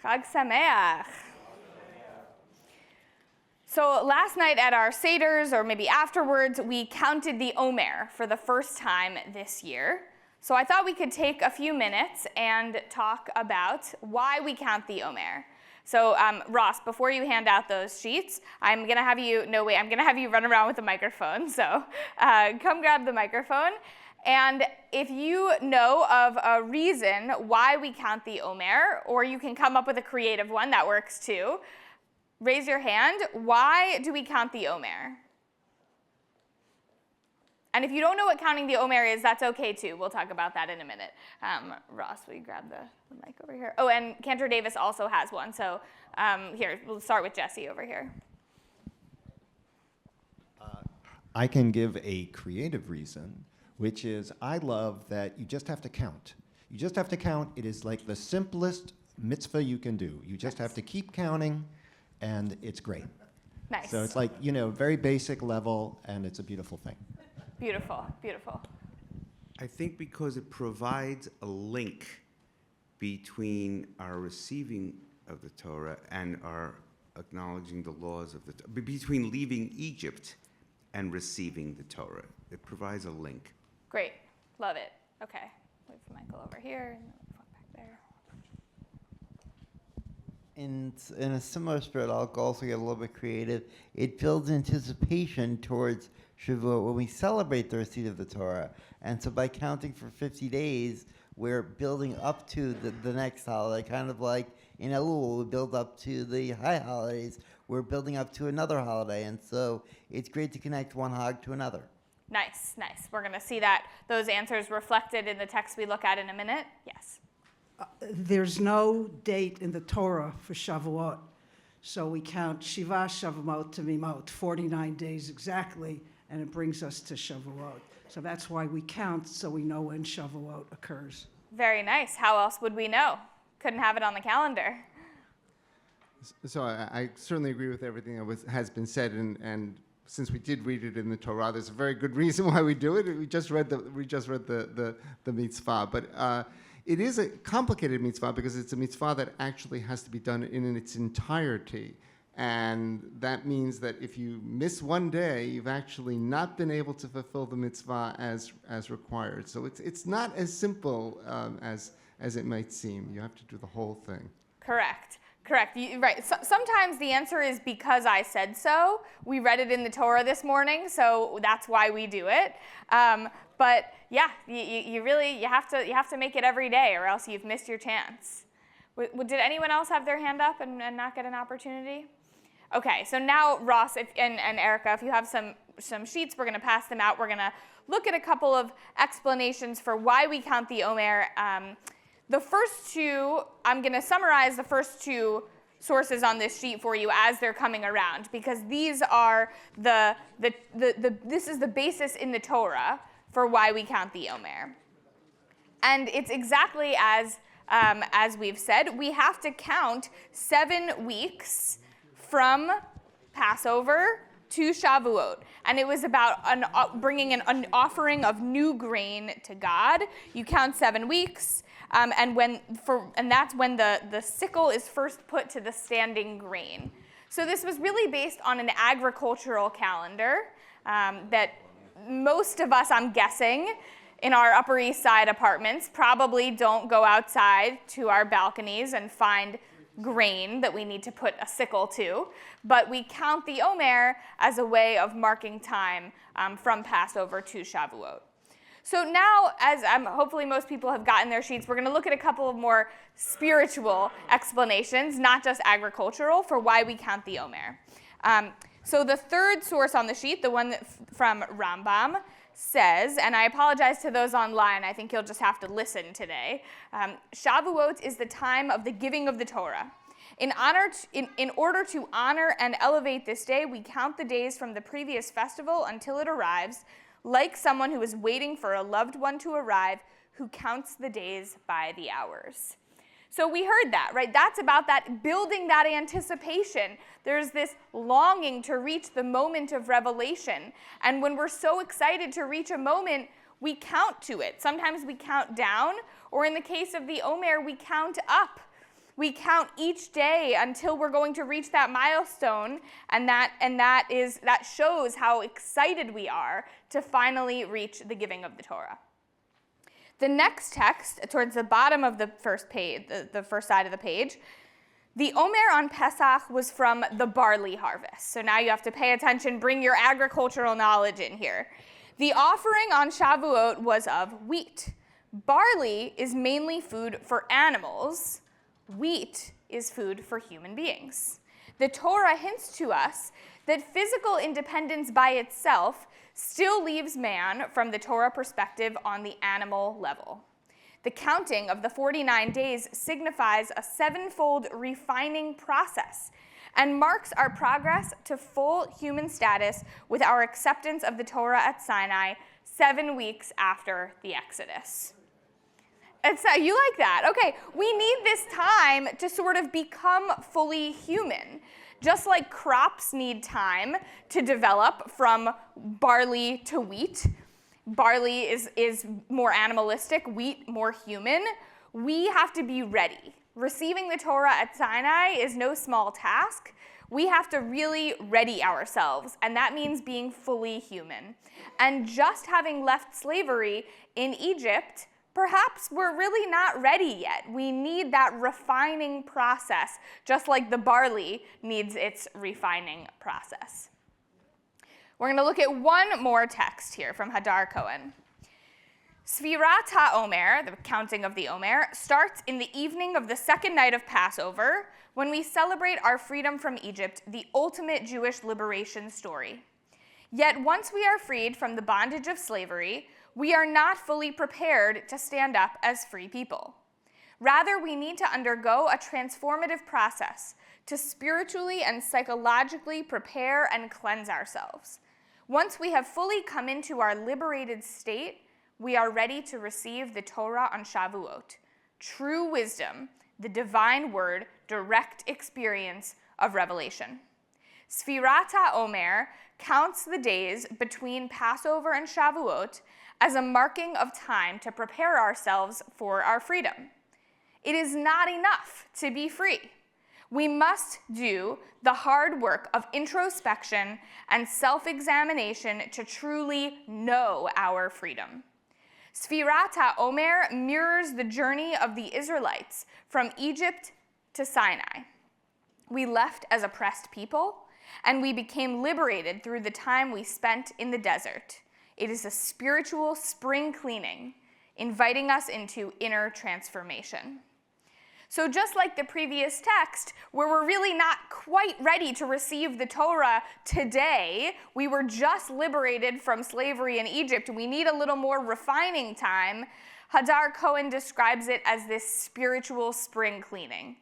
Chag Sameach. So last night at our Seders, or maybe afterwards, we counted the Omer for the first time this year. So I thought we could take a few minutes and talk about why we count the Omer. So Ross, before you hand out those sheets, I'm gonna have you run around with the microphone. So come grab the microphone. And if you know of a reason why we count the Omer, or you can come up with a creative one, that works too, raise your hand. Why do we count the Omer? And if you don't know what counting the Omer is, that's okay too. We'll talk about that in a minute. Ross, will you grab the mic over here? Oh, and Cantor Davis also has one. So here, we'll start with Jesse over here. I can give a creative reason, which is I love that you just have to count. You just have to count. It is like the simplest mitzvah you can do. You just have to keep counting, and it's great. Nice. So it's like, very basic level, and it's a beautiful thing. Beautiful, beautiful. I think because it provides a link between our receiving of the Torah and our acknowledging the laws of the Torah, between leaving Egypt and receiving the Torah. It provides a link. Great, love it. Okay, move Michael over here and back there. In a similar spirit, I'll also get a little bit creative. It builds anticipation towards Shavuot when we celebrate the receipt of the Torah. And so by counting for 50 days, we're building up to the next holiday, kind of like in Elul, we build up to the high holidays. We're building up to another holiday. And so it's great to connect one hag to another. Nice, nice. We're going to see those answers reflected in the text we look at in a minute. Yes. There's no date in the Torah for Shavuot. So we count Shiva Shavuot to Mimot, 49 days exactly, and it brings us to Shavuot. So that's why we count, so we know when Shavuot occurs. Very nice. How else would we know? Couldn't have it on the calendar. So I certainly agree with everything that has been said, and since we did read it in the Torah, there's a very good reason why we do it. We just read the mitzvah, but it is a complicated mitzvah because it's a mitzvah that actually has to be done in its entirety. And that means that if you miss one day, you've actually not been able to fulfill the mitzvah as required. So it's not as simple as it might seem. You have to do the whole thing. Correct. Right. So, sometimes the answer is because I said so. We read it in the Torah this morning, so that's why we do it. But yeah, you have to make it every day, or else you've missed your chance. Did anyone else have their hand up and not get an opportunity? Okay, so now Ross and Erica, if you have some sheets, we're going to pass them out. We're going to look at a couple of explanations for why we count the Omer. The first two, I'm going to summarize the first two sources on this sheet for you as they're coming around, because these are this is the basis in the Torah for why we count the Omer. And it's exactly as we've said. We have to count 7 weeks from Passover to Shavuot. And it was about bringing an offering of new grain to God. You count 7 weeks. And that's when the sickle is first put to the standing grain. So this was really based on an agricultural calendar that most of us, I'm guessing, in our Upper East Side apartments probably don't go outside to our balconies and find grain that we need to put a sickle to. But we count the Omer as a way of marking time from Passover to Shavuot. So now, as hopefully most people have gotten their sheets, we're going to look at a couple of more spiritual explanations, not just agricultural, for why we count the Omer. So the third source on the sheet, the one from Rambam, says, and I apologize to those online, I think you'll just have to listen today, Shavuot is the time of the giving of the Torah. In order to honor and elevate this day, we count the days from the previous festival until it arrives, like someone who is waiting for a loved one to arrive, who counts the days by the hours. So we heard that, right? That's about that, building that anticipation. There's this longing to reach the moment of revelation. And when we're so excited to reach a moment, we count to it. Sometimes we count down, or in the case of the Omer, we count up. We count each day until we're going to reach that milestone, and that shows how excited we are to finally reach the giving of the Torah. The next text, towards the bottom of the first page, the first side of the page, the Omer on Pesach was from the barley harvest. So now you have to pay attention, bring your agricultural knowledge in here. The offering on Shavuot was of wheat. Barley is mainly food for animals. Wheat is food for human beings. The Torah hints to us that physical independence by itself still leaves man, from the Torah perspective, on the animal level. The counting of the 49 days signifies a sevenfold refining process and marks our progress to full human status with our acceptance of the Torah at Sinai 7 weeks after the Exodus. You like that? Okay, we need this time to sort of become fully human. Just like crops need time to develop from barley to wheat, barley is more animalistic, wheat more human, we have to be ready. Receiving the Torah at Sinai is no small task. We have to really ready ourselves, and that means being fully human. And just having left slavery in Egypt, perhaps we're really not ready yet. We need that refining process, just like the barley needs its refining process. We're going to look at one more text here from Hadar Cohen. Sfirat HaOmer, the counting of the Omer, starts in the evening of the second night of Passover, when we celebrate our freedom from Egypt, the ultimate Jewish liberation story. Yet once we are freed from the bondage of slavery, we are not fully prepared to stand up as free people. Rather, we need to undergo a transformative process to spiritually and psychologically prepare and cleanse ourselves. Once we have fully come into our liberated state, we are ready to receive the Torah on Shavuot, true wisdom, the divine word, direct experience of revelation. Sfirat HaOmer counts the days between Passover and Shavuot as a marking of time to prepare ourselves for our freedom. It is not enough to be free. We must do the hard work of introspection and self-examination to truly know our freedom. Sfirat HaOmer mirrors the journey of the Israelites from Egypt to Sinai. We left as oppressed people, and we became liberated through the time we spent in the desert. It is a spiritual spring cleaning, inviting us into inner transformation. So just like the previous text, where we're really not quite ready to receive the Torah today, we were just liberated from slavery in Egypt, we need a little more refining time, Hadar Cohen describes it as this spiritual spring cleaning,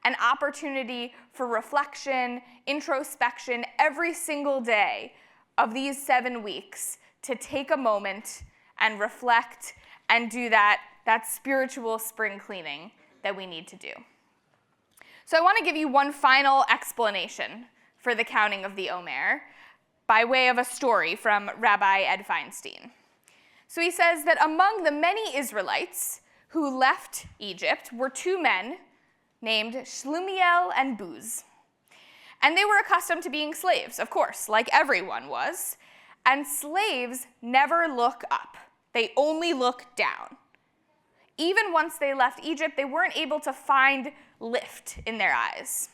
an opportunity for reflection, introspection every single day of these 7 weeks, to take a moment and reflect and do that spiritual spring cleaning that we need to do. So I want to give you one final explanation for the counting of the Omer by way of a story from Rabbi Ed Feinstein. So he says that among the many Israelites who left Egypt were 2 men named Shlumiel and Buz. And they were accustomed to being slaves, of course, like everyone was. And slaves never look up. They only look down. Even once they left Egypt, they weren't able to find lift in their eyes.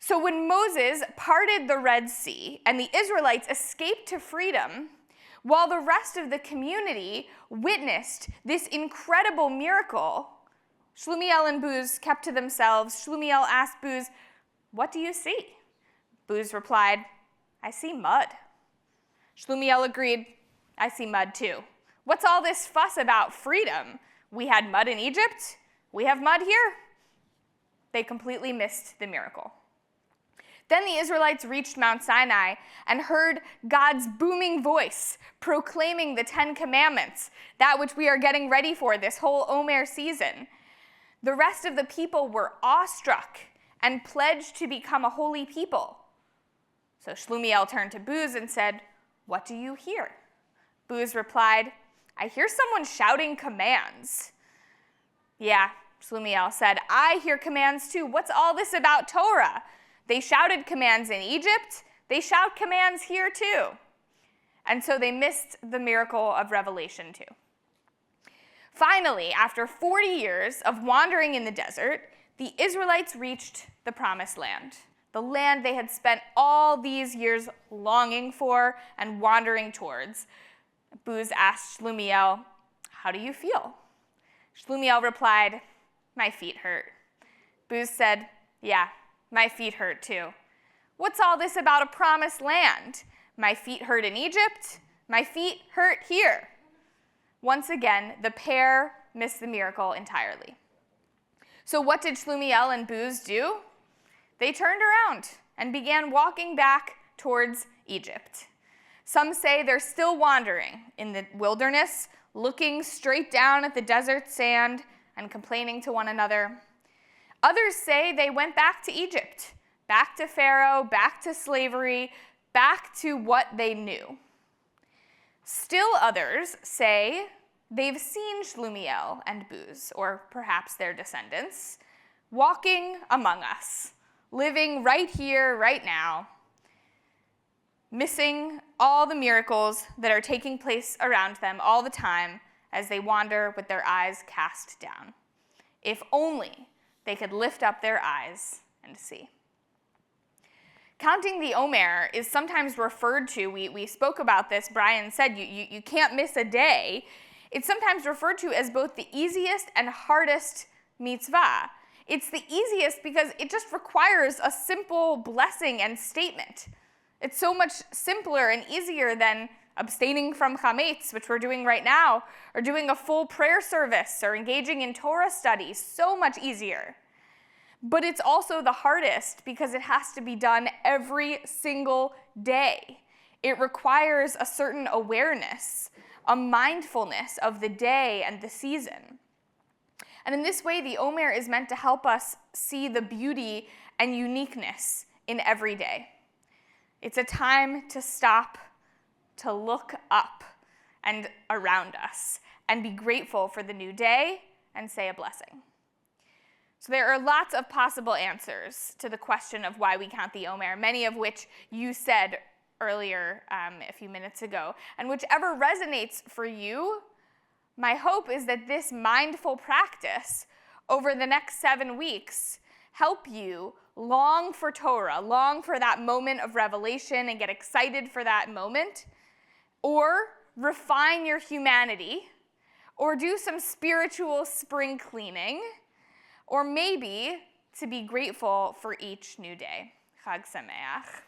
So when Moses parted the Red Sea and the Israelites escaped to freedom, while the rest of the community witnessed this incredible miracle, Shlumiel and Buz kept to themselves. Shlumiel asked Buz, "What do you see?" Buz replied, "I see mud." Shlumiel agreed, "I see mud too. What's all this fuss about freedom? We had mud in Egypt. We have mud here." They completely missed the miracle. Then the Israelites reached Mount Sinai and heard God's booming voice proclaiming the 10 Commandments, that which we are getting ready for this whole Omer season. The rest of the people were awestruck and pledged to become a holy people. So Shlumiel turned to Buz and said, "What do you hear?" Buz replied, "I hear someone shouting commands." "Yeah, Shlumiel said, I hear commands too. What's all this about Torah? They shouted commands in Egypt. They shout commands here too. And so they missed the miracle of revelation too. Finally, after 40 years of wandering in the desert, the Israelites reached the promised land, the land they had spent all these years longing for and wandering towards. Buz asked Shlumiel, how do you feel? Shlumiel replied, my feet hurt. Buz said, yeah, my feet hurt too. What's all this about a promised land? My feet hurt in Egypt, my feet hurt here. Once again, the pair missed the miracle entirely. So what did Shlumiel and Buz do? They turned around and began walking back towards Egypt. Some say they're still wandering in the wilderness, looking straight down at the desert sand and complaining to one another. Others say they went back to Egypt, back to Pharaoh, back to slavery, back to what they knew. Still others say they've seen Shlumiel and Buz, or perhaps their descendants, walking among us, living right here, right now, missing all the miracles that are taking place around them all the time as they wander with their eyes cast down. If only they could lift up their eyes and see. Counting the Omer is sometimes referred to, we spoke about this, Brian said you can't miss a day. It's sometimes referred to as both the easiest and hardest mitzvah. It's the easiest because it just requires a simple blessing and statement. It's so much simpler and easier than abstaining from chametz, which we're doing right now, or doing a full prayer service, or engaging in Torah studies. So much easier. But it's also the hardest because it has to be done every single day. It requires a certain awareness, a mindfulness of the day and the season. And in this way, the Omer is meant to help us see the beauty and uniqueness in every day. It's a time to stop, to look up and around us, and be grateful for the new day and say a blessing. So there are lots of possible answers to the question of why we count the Omer, many of which you said earlier a few minutes ago. And whichever resonates for you, my hope is that this mindful practice over the next 7 weeks help you long for Torah, long for that moment of revelation and get excited for that moment, or refine your humanity, or do some spiritual spring cleaning, or maybe to be grateful for each new day. Chag Sameach.